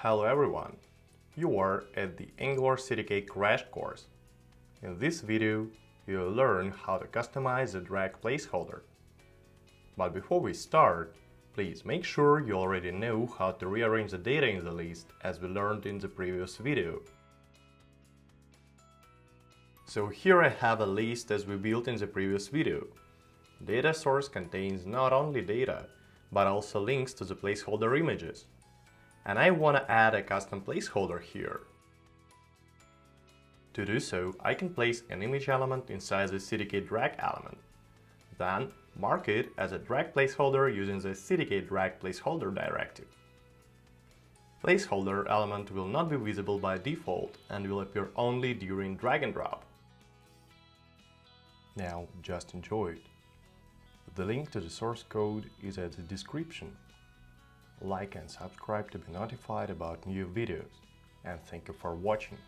Hello everyone! You are at the Angular CDK crash course. In this video, you'll learn how to customize the drag placeholder. But before we start, please make sure you already know how to rearrange the data in the list as we learned in the previous video. So here I have a list as we built in the previous video. Data source contains not only data, but also links to the placeholder images. And I want to add a custom placeholder here. To do so, I can place an image element inside the CDK drag element. Then mark it as a drag placeholder using the CDK drag placeholder directive. Placeholder element will not be visible by default and will appear only during drag and drop. Now just enjoy it. The link to the source code is at the description. Like and subscribe to be notified about new videos. And thank you for watching.